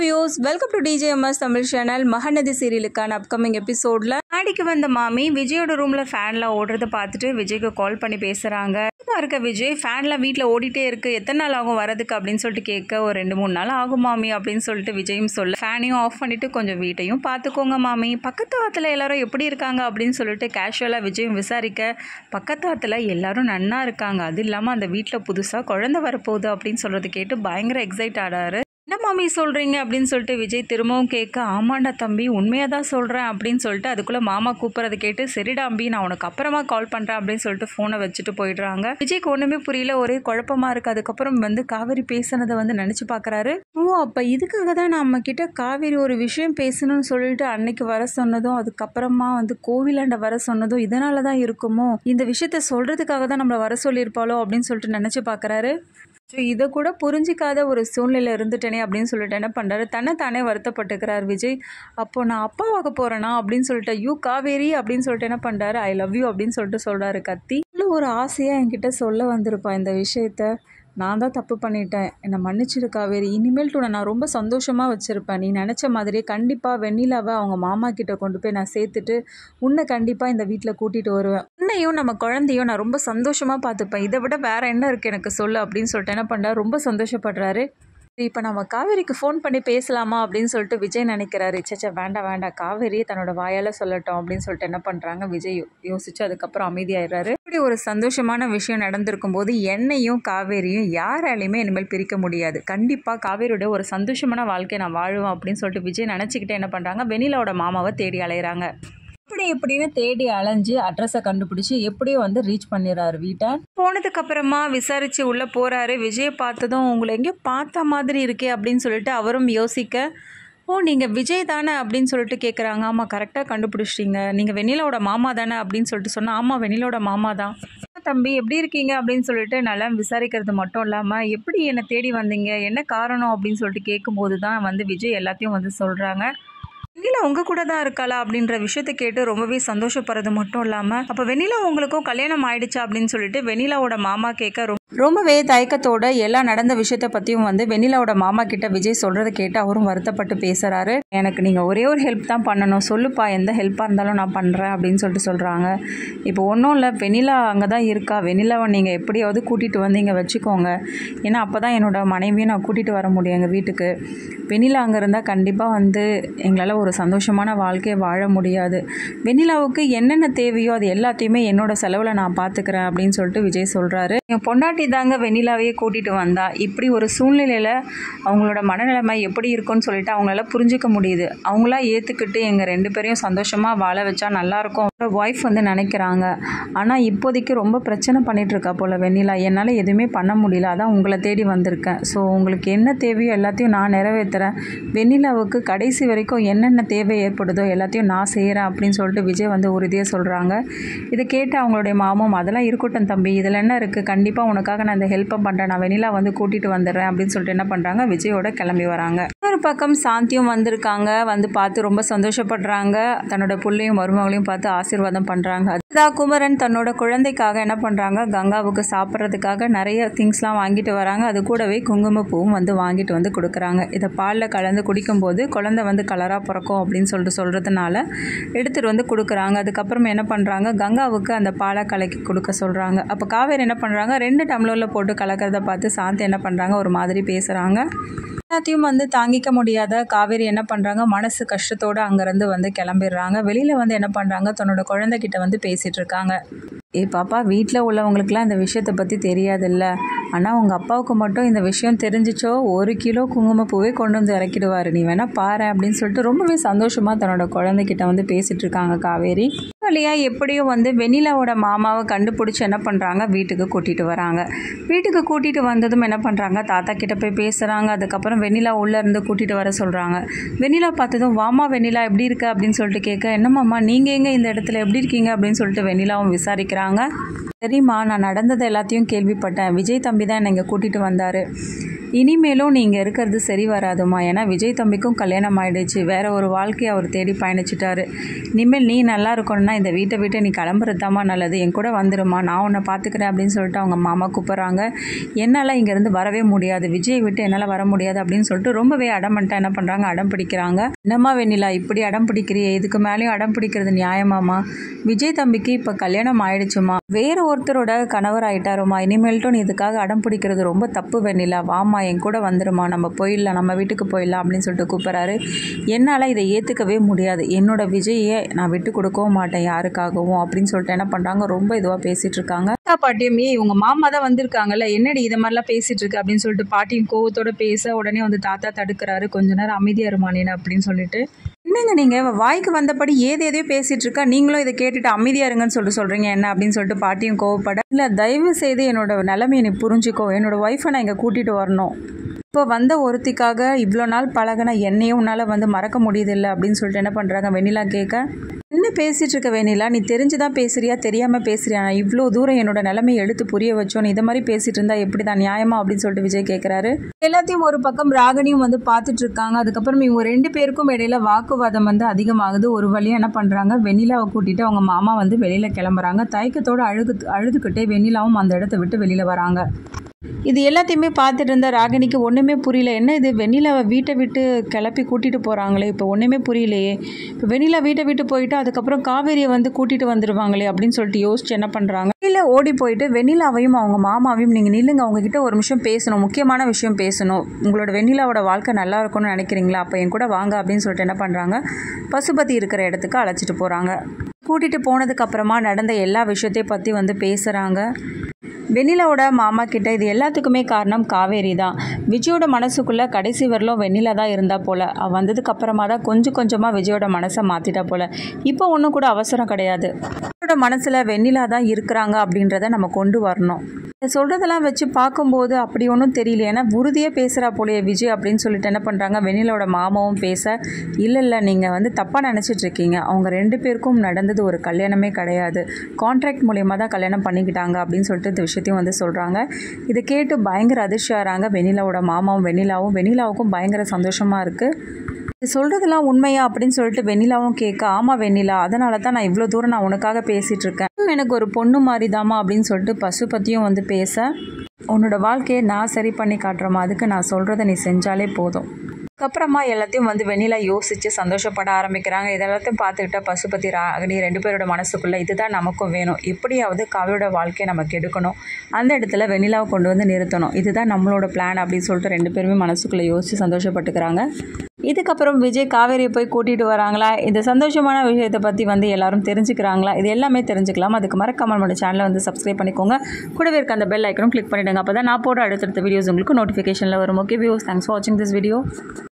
Views welcome to DJMS Tamil channel. Mahanadhi சீரியலுக்கான upcoming எபிசோடில் நாடிக்கு வந்த மாமி விஜயோட ரூமில் ஃபேன்லாம் ஓடுறத பார்த்துட்டு விஜய்க்கு கால் பண்ணி பேசுகிறாங்க. இருக்க விஜய் ஃபேன்லாம் வீட்டில் ஓடிட்டே இருக்குது, எத்தனை நாள் ஆகும் வரதுக்கு அப்படின்னு சொல்லிட்டு கேட்க, ஒரு 2-3 நாள் ஆகும் மாமி அப்படின்னு சொல்லிட்டு விஜயும் சொல்ல, ஃபேனையும் ஆஃப் பண்ணிவிட்டு கொஞ்சம் வீட்டையும் பார்த்துக்கோங்க மாமி, பக்கத்து வாரத்தில் எல்லாரும் எப்படி இருக்காங்க அப்படின்னு சொல்லிட்டு கேஷுவலாக விஜயும் விசாரிக்க, பக்கத்து வாரத்தில் எல்லாரும் நன்னா இருக்காங்க, அது இல்லாமல் அந்த வீட்டில் புதுசாக குழந்தை வரப்போகுது அப்படின்னு சொல்கிறது கேட்டு பயங்கர எக்ஸைட் ஆடாரு. என்ன மாமி சொல்கிறீங்க அப்படின்னு சொல்லிட்டு விஜய் திரும்பவும் கேட்க, ஆமாண்டா தம்பி உண்மையாக தான் சொல்கிறேன் அப்படின்னு சொல்லிட்டு அதுக்குள்ளே மாமா கூப்பிட்றதை கேட்டு, சரிடா அம்பி நான் உனக்கு அப்புறமா கால் பண்ணுறேன் அப்படின்னு சொல்லிட்டு ஃபோனை வச்சுட்டு போயிடுறாங்க. விஜய்க்கு ஒன்றுமே புரியல, ஒரே குழப்பமாக இருக்குது. அதுக்கப்புறம் காவேரி பேசுனதை நினச்சி பார்க்குறாரு. ஓ அப்போ இதுக்காக தான் நம்ம கிட்ட காவேரி ஒரு விஷயம் பேசணும்னு சொல்லிட்டு அன்னைக்கு வர சொன்னதும், அதுக்கப்புறமா கோவிலாண்ட வர சொன்னதும் இதனால தான் இருக்குமோ, இந்த விஷயத்த சொல்கிறதுக்காக தான் நம்மளை வர சொல்லியிருப்பாளோ அப்படின்னு சொல்லிட்டு நினச்சி பார்க்குறாரு. ஸோ இதை கூட புரிஞ்சிக்காத ஒரு சூழ்நிலை இருந்துட்டேனே அப்படின்னு சொல்லிட்டு என்ன பண்ணுறாரு, தன்னை தானே வருத்தப்பட்டுக்கிறார் விஜய். அப்போது நான் அப்பாவாக போகிறேனா அப்படின்னு சொல்லிட்டு, யூ காவேரி அப்படின்னு சொல்லிட்டு என்ன பண்ணுறாரு, ஐ லவ் யூ அப்படின்னு சொல்லிட்டு சொல்கிறாரு கத்தி. இல்லை ஒரு ஆசையாக என்கிட்ட சொல்ல வந்திருப்பா இந்த விஷயத்த, நான் தான் தப்பு பண்ணிட்டேன், என்னை மன்னிச்சிரு காவேரி, இனிமேல்ட்டு உன்னை நான் ரொம்ப சந்தோஷமாக வச்சுருப்பேன், நீ நினச்ச மாதிரியே கண்டிப்பாக வெண்ணிலாவை அவங்க மாமா கிட்ட கொண்டு போய் நான் சேர்த்துட்டு உன்னை கண்டிப்பாக இந்த வீட்டில் கூட்டிகிட்டு வருவேன், உன்னையும் நம்ம குழந்தையும் நான் ரொம்ப சந்தோஷமாக பார்த்துப்பேன், இதை விட வேறு என்ன இருக்குது எனக்கு சொல்லு அப்படின்னு சொல்லிட்டு என்ன பண்ணுறாரு, ரொம்ப சந்தோஷப்படுறாரு. இப்போ நம்ம காவேரிக்கு ஃபோன் பண்ணி பேசலாமா அப்படின்னு சொல்லிட்டு விஜய் நினைக்கிறாரு. சேச்சா வேண்டாம் வேண்டாம், காவேரி தன்னோட வாயால் சொல்லட்டும் அப்படின்னு சொல்லிட்டு என்ன பண்ணுறாங்க, விஜய் யோசிச்சு அதுக்கப்புறம் அமைதியாயிடுறாரு. இப்படி ஒரு சந்தோஷமான விஷயம் நடந்திருக்கும் போது என்னையும் காவேரியும் யாராலையுமே இனிமேல் பிரிக்க முடியாது, கண்டிப்பாக காவேரியோட ஒரு சந்தோஷமான வாழ்க்கையை நான் வாழுவேன் அப்படின்னு சொல்லிட்டு விஜய் நினச்சிக்கிட்டே என்ன பண்ணுறாங்க, வெண்ணிலாவோட மாமாவை தேடி அலையிறாங்க. எப்படின்னு தேடி அலைஞ்சு அட்ரஸை கண்டுபிடிச்சி எப்படியோ ரீச் பண்ணிடுறாரு வீட்டை. போனதுக்கு அப்புறமா விசாரிச்சு உள்ளே போகிறாரு. விஜயை பார்த்ததும் உங்களை எங்கேயோ பார்த்த மாதிரி இருக்கே அப்படின்னு சொல்லிட்டு அவரும் யோசிக்க, ஓ நீங்கள் விஜய் தானே அப்படின்னு சொல்லிட்டு கேட்குறாங்க. ஆமாம் கரெக்டாக கண்டுபிடிச்சிட்டிங்க, நீங்கள் வெண்ணிலாவோட மாமா தானே அப்படின்னு சொல்லிட்டு சொன்னால், ஆமாம் வெண்ணிலாவோட மாமா தான். தம்பி எப்படி இருக்கீங்க அப்படின்னு சொல்லிட்டு நல்லா விசாரிக்கிறது மட்டும் இல்லாமல், எப்படி என்னை தேடி வந்தீங்க, என்ன காரணம் அப்படின்னு சொல்லிட்டு கேட்கும்போது தான் விஜய் எல்லாத்தையும் சொல்கிறாங்க. வெண்ணிலா உங்கள் கூட தான் இருக்காளா அப்படின்ற விஷயத்தை கேட்டு ரொம்பவே சந்தோஷப்படுறது மட்டும் இல்லாமல், அப்போ வெண்ணிலா உங்களுக்கும் கல்யாணம் ஆயிடுச்சா அப்படின்னு சொல்லிட்டு வெண்ணிலாவோட மாமா கேட்க ரொம்பவே தயக்கத்தோட எல்லா நடந்த விஷயத்தை பற்றியும் வெண்ணிலாவோட மாமா கிட்ட விஜய் சொல்கிறத கேட்டு அவரும் வருத்தப்பட்டு பேசுகிறாரு. எனக்கு நீங்கள் ஒரே ஒரு ஹெல்ப் தான் பண்ணணும், சொல்லுப்பா எந்த ஹெல்ப்பாக இருந்தாலும் நான் பண்ணுறேன் அப்படின்னு சொல்லிட்டு சொல்கிறாங்க. இப்போ ஒன்றும் இல்லை, வெண்ணிலா அங்கே தான் இருக்கா, வெண்ணிலாவை நீங்கள் எப்படியாவது கூட்டிகிட்டு வந்து இங்கே வச்சுக்கோங்க, ஏன்னா அப்போ தான் என்னோடய மனைவியை நான் கூட்டிகிட்டு வர முடியும் எங்கள் வீட்டுக்கு. வெண்ணிலா அங்கே இருந்தால் கண்டிப்பாக எங்களால் ஒரு சந்தோஷமான வாழ்க்கையை வாழ முடியாது, வெண்ணிலாவுக்கு என்னென்ன தேவையோ அது எல்லாத்தையுமே என்னோடய செலவில் நான் பார்த்துக்கிறேன் அப்படின்னு சொல்லிட்டு விஜய் சொல்கிறாரு. என் பொண்டாட்டி தாங்க வெண்ணிலாவையே கூட்டிகிட்டு வந்தா, இப்படி ஒரு சூழ்நிலையில் அவங்களோட மனநிலைமை எப்படி இருக்குன்னு சொல்லிட்டு அவங்களால புரிஞ்சிக்க முடியுது, அவங்களா ஏற்றுக்கிட்டு எங்கள் 2 பேரையும் சந்தோஷமாக வாழ வச்சா நல்லாயிருக்கும் ஒய்ஃப் நினைக்கிறாங்க. ஆனால் இப்போதைக்கு ரொம்ப பிரச்சனை பண்ணிகிட்ருக்கா போல் வெண்ணிலா, என்னால் எதுவுமே பண்ண முடியல, அதான் உங்களை தேடி வந்திருக்கேன். ஸோ உங்களுக்கு என்ன தேவையோ எல்லாத்தையும் நான் நிறைவேற்றுறேன், வெண்ணிலாவுக்கு கடைசி வரைக்கும் என்னென்ன தேவை ஏற்படுதோ எல்லாத்தையும் நான் செய்கிறேன் அப்படின்னு சொல்லிட்டு விஜய் உறுதியாக சொல்கிறாங்க. இதை கேட்டு அவங்களுடைய மாமும், அதெல்லாம் இருக்கட்டும் தம்பி, இதில் என்ன இருக்குது, கண்டிப்பாக உனக்காக நான் இந்த ஹெல்ப்பை பண்ணுறேன், நான் வெண்ணிலா கூட்டிகிட்டு வந்துடுறேன் அப்படின்னு சொல்லிட்டு என்ன பண்ணுறாங்க, விஜயோட கிளம்பி வராங்க. ஒரு பக்கம் சாந்தியும் வந்திருக்காங்க, பார்த்து ரொம்ப சந்தோஷப்படுறாங்க, தன்னோட பிள்ளையும் மருமகளையும் பார்த்து ஆசீர்வாதம் பண்ணுறாங்க. அதுதான் குமரன் தன்னோட குழந்தைக்காக என்ன பண்ணுறாங்க, கங்காவுக்கு சாப்பிட்றதுக்காக நிறைய திங்ஸ்லாம் வாங்கிட்டு வராங்க, அது கூடவே குங்குமப்பூவும் வாங்கிட்டு கொடுக்குறாங்க. இதை பாலில் கலந்து குடிக்கும்போது குழந்தை கலராக பிறக்கும் அப்படின்னு சொல்லிட்டு சொல்கிறதுனால எடுத்துகிட்டு கொடுக்குறாங்க. அதுக்கப்புறம் என்ன பண்ணுறாங்க, கங்காவுக்கு அந்த பாலை கலக்கி கொடுக்க சொல்கிறாங்க. அப்போ காவேரி என்ன பண்ணுறாங்க, 2 டம்ளரில் போட்டு கலக்கிறத பார்த்து சாந்தி என்ன பண்ணுறாங்க, ஒரு மாதிரி பேசுகிறாங்க. எல்லாத்தையும் தாங்கிக்க முடியாத காவேரி என்ன பண்ணுறாங்க, மனசு கஷ்டத்தோடு அங்கேருந்து கிளம்பிடுறாங்க. வெளியில் என்ன பண்ணுறாங்க, தன்னோட குழந்தைகிட்ட பேசிகிட்டு இருக்காங்க. பாப்பா வீட்டில் உள்ளவங்களுக்குலாம் இந்த விஷயத்தை பற்றி தெரியாதில்ல, ஆனால் உங்கள் அப்பாவுக்கு மட்டும் இந்த விஷயம் தெரிஞ்சிச்சோ 1 கிலோ குங்குமப்பூவே கொண்டு இறக்கிடுவார், நீ வேணால் பாரு அப்படின்னு சொல்லிட்டு ரொம்பவே சந்தோஷமாக தன்னோட குழந்தைகிட்ட பேசிகிட்டு இருக்காங்க காவேரி. வழியாக எப்படியும் வெண்ணிலாவோட மாமாவை கண்டுபிடிச்சி என்ன பண்ணுறாங்க, வீட்டுக்கு கூட்டிகிட்டு வராங்க. வீட்டுக்கு கூட்டிகிட்டு வந்ததும் என்ன பண்ணுறாங்க, தாத்தா கிட்ட போய் பேசுகிறாங்க. அதுக்கப்புறம் வெண்ணிலா உள்ளேருந்து கூட்டிகிட்டு வர சொல்கிறாங்க. வெண்ணிலா பார்த்ததும், வாமா வெண்ணிலா எப்படி இருக்க அப்படின்னு சொல்லிட்டு கேட்க, என்னம்மாம்மா நீங்கள் எங்கே இந்த இடத்துல எப்படி இருக்கீங்க அப்படின்னு சொல்லிட்டு வெண்ணிலாவும் விசாரிக்கிறாங்க. சரிம்மா நான் நடந்தது எல்லாத்தையும் கேள்விப்பட்டேன், விஜய் தம்பி தான் என்னை இங்கே கூட்டிகிட்டு வந்தார், இனிமேலும் நீங்கள் இருக்கிறது சரி வராதுமா. ஏன்னா விஜய் தம்பிக்கும் கல்யாணம் ஆகிடுச்சு, வேற ஒரு வாழ்க்கையை அவர் தேடி பயணிச்சிட்டாரு. இனிமேல் நீ நல்லா இருக்கணும்னா இந்த வீட்டை விட்டு நீ கிளம்புறதாம்மா நல்லது, என் கூட வந்துடுமா, நான் உன்னை பார்த்துக்கிறேன் அப்படின்னு சொல்லிட்டு அவங்க மாமா கூப்பிட்றாங்க. என்னால் இங்கேருந்து வரவே முடியாது, விஜயை விட்டு என்னால் வர முடியாது அப்படின்னு சொல்லிட்டு ரொம்பவே அடமன்ட்டாக என்ன பண்ணுறாங்க, அடம் பிடிக்கிறாங்க. என்னம்மா வெண்ணிலா இப்படி அடம் பிடிக்கிறியே, இதுக்கு மேலேயும் அடம் பிடிக்கிறது நியாயமாம்மா? விஜய் தம்பிக்கு இப்போ கல்யாணம் ஆயிடுச்சுமா, வேற ஒருத்தரோட கணவர் ஆயிட்டாருமா. இனிமேல்ட்டும் நீ இதுக்காக அடம் பிடிக்கிறது ரொம்ப தப்பு வெண்ணிலா, வாமா என் கூட வந்துடுமா, நம்ம போயிடலாம், நம்ம வீட்டுக்கு போயிடலாம் அப்படின்னு சொல்லிட்டு கூப்பிட்றாரு. என்னால் இதை ஏற்றுக்கவே முடியாது, என்னோட விஜயை நான் விட்டு கொடுக்கவும் மாட்டேன் யாருக்காகவும் அப்படின்னு சொல்லிட்டு என்ன பண்ணுறாங்க, ரொம்ப இதுவாக பேசிகிட்டு இருக்காங்க. பாட்டியும் இவங்க மாமா தான் வந்திருக்காங்கல்ல, என்னடி இதை மாதிரிலாம் பேசிகிட்டு இருக்கு அப்படின்னு சொல்லிட்டு பாட்டியும் கோவத்தோட பேச உடனே வந்து தாத்தா தடுக்கிறாரு. கொஞ்ச நேரம் அமைதியாக இருமானேன்னு அப்படின்னு சொல்லிட்டு, என்னங்க நீங்கள் வாய்க்கு வந்தபடி ஏதேதோ பேசிகிட்டு இருக்கா, நீங்களும் இதை கேட்டுட்டு அமைதியாக இருங்கன்னு சொல்கிறீங்க என்ன அப்படின்னு சொல்லிட்டு பாட்டியும் கோவப்பட, இல்லை தயவு செய்து என்னோட நிலைமையை நீ புரிஞ்சுக்கோ, என்னோட ஒய்ஃபை நான் இங்கே கூட்டிகிட்டு வரணும், இப்போ வந்த ஒருத்திக்காக இவ்வளோ நாள் பழகின என்னையும் உன்னால் வந்து மறக்க முடியுதில்லை அப்படின்னு சொல்லிட்டு என்ன பண்ணுறாங்க வெண்ணிலா கேட்க, என்ன பேசிகிட்டு இருக்க வெண்ணிலா, நீ தெரிஞ்சு தான் பேசுறியா தெரியாமல் பேசுறியா, நான் இவ்வளோ தூரம் என்னோட நிலைமையை எடுத்து புரிய வச்சோம், நீ இதை மாதிரி பேசிகிட்டு இருந்தா எப்படி தான் நியாயமா அப்படின்னு சொல்லிட்டு விஜய் கேட்குறாரு. எல்லாத்தையும் ஒரு பக்கம் ராகினியும் வந்து பார்த்துட்டு இருக்காங்க. அதுக்கப்புறம் இவங்க 2 பேருக்கும் இடையில வாக்குவாதம் வந்து அதிகமாகுது. ஒரு வழியாக என்ன பண்ணுறாங்க, வெண்ணிலாவை கூட்டிகிட்டு அவங்க மாமா வந்து வெளியில் கிளம்புறாங்க. தயக்கத்தோடு அழுதுகிட்டே வெண்ணிலாவும் அந்த இடத்த விட்டு வெளியில் வராங்க. இது எல்லாத்தையுமே பார்த்துட்டு இருந்த ராகினிக்கு ஒன்றுமே புரியல. என்ன இது, வெண்ணிலாவை வீட்டை விட்டு கிளப்பி கூட்டிகிட்டு போகிறாங்களே, இப்போ ஒன்றுமே புரியலையே, இப்போ வெண்ணிலா வீட்டை விட்டு போயிட்டு அதுக்கப்புறம் காவேரியை வந்து கூட்டிகிட்டு வந்துடுவாங்களே அப்படின்னு சொல்லிட்டு யோசிச்சு என்ன பண்ணுறாங்க, வெளியில் ஓடி போயிட்டு வெண்ணிலாவையும் அவங்க மாமாவையும், நீங்கள் நில்லுங்க, அவங்ககிட்ட ஒரு நிமிஷம் பேசணும், முக்கியமான விஷயம் பேசணும், உங்களோட வெண்ணிலாவோட வாழ்க்கை நல்லா இருக்கும்னு நினைக்கிறீங்களா, அப்போ என் கூட வாங்க அப்படின்னு சொல்லிட்டு என்ன பண்ணுறாங்க, பசுபதி இருக்கிற இடத்துக்கு அழைச்சிட்டு போகிறாங்க. கூட்டிகிட்டு போனதுக்கப்புறமா நடந்த எல்லா விஷயத்தையும் பற்றி வந்து பேசுகிறாங்க. வெண்ணிலாவோட மாமா கிட்ட இது எல்லாத்துக்குமே காரணம் காவேரி தான், விஜயோட மனசுக்குள்ளே கடைசி வரலும் வெண்ணிலா தான் இருந்தா போல், அவள் வந்ததுக்கு அப்புறமா தான் கொஞ்சம் கொஞ்சமாக விஜயோட மனசை மாற்றிட்டா போல், இப்போ ஒன்றும் கூட அவசரம் கிடையாது, விஜயோட மனசில் வெண்ணிலா தான் இருக்கிறாங்க அப்படின்றத நம்ம கொண்டு வரணும். சொல்கிறதெல்லாம் வச்சு பார்க்கும்போது அப்படி ஒன்றும் தெரியல, ஏன்னா உறுதியாக பேசுகிறா போலையே விஜய் அப்படின்னு சொல்லிட்டு என்ன பண்ணுறாங்க, வெண்ணிலாவோட மாமாவும் பேச, இல்லை நீங்கள் வந்து தப்பாக நினச்சிட்டு இருக்கீங்க, அவங்க 2 பேருக்கும் நடந்தது ஒரு கல்யாணமே கிடையாது, கான்ட்ராக்ட் மூலியமாக தான் கல்யாணம் பண்ணிக்கிட்டாங்க அப்படின்னு சொல்லிட்டு இந்த விஷயத்தையும் வந்து சொல்கிறாங்க. இதை கேட்டு பயங்கர அதிர்ச்சி ஆகிறாங்க வெண்ணிலாவோட மாமாவும் வெண்ணிலாவுக்கும் பயங்கர சந்தோஷமாக இருக்குது. இது சொல்கிறதெல்லாம் உண்மையா அப்படின்னு சொல்லிட்டு வெண்ணிலாவும் கேட்க, ஆமாம் வெண்ணிலா, அதனால தான் நான் இவ்வளோ தூரம் நான் உனக்காக பேசிகிட்டு இருக்கேன், எனக்கு ஒரு பொண்ணு மாதிரி தாமா அப்படின்னு சொல்லிட்டு பசுபதியும் வந்து பேச, உன்னோட வாழ்க்கையை நான் சரி பண்ணி காட்டுறோமா, அதுக்கு நான் சொல்கிறத நீ செஞ்சாலே போதும். அதுக்கப்புறமா எல்லாத்தையும் வந்து வெண்ணிலா யோசித்து சந்தோஷப்பட ஆரம்பிக்கிறாங்க. இதெல்லாத்தையும் பார்த்துக்கிட்டா பசுபதி ராகினி 2 பேரோட மனசுக்குள்ளே இதுதான் நமக்கும் வேணும், எப்படியாவது காவியோட வாழ்க்கையை நமக்கு எடுக்கணும், அந்த இடத்துல வெண்ணிலாவை கொண்டு வந்து நிறுத்தணும், இதுதான் நம்மளோட பிளான் அப்படின்னு சொல்லிட்டு 2 பேருமே மனசுக்குள்ளே யோசித்து சந்தோஷப்பட்டுக்கிறாங்க. இதுக்கப்புறம் விஜய் காவேரியை போய் கூட்டிகிட்டு வராங்களா, இந்த சந்தோஷமான விஷயத்தை பற்றி வந்து எல்லாரும் தெரிஞ்சுக்கிறாங்களா, இது எல்லாமே தெரிஞ்சுக்கலாம். அதுக்கு மறக்காம நம்மளோட சேனலை வந்து சப்ஸ்கிரைப் பண்ணிக்கோங்க, கூடவே இருக்க அந்த பெல் ஐக்கனும் கிளிக் பண்ணிவிடுங்க, அப்போ தான் நான் போட அடுத்தடுத்த வீடியோஸ் உங்களுக்கு நோட்டிஃபிகேஷனில் வரும். ஓகே வியூஸ், தேங்க்ஸ் ஃபார் வாட்சிங் திஸ் வீடியோ.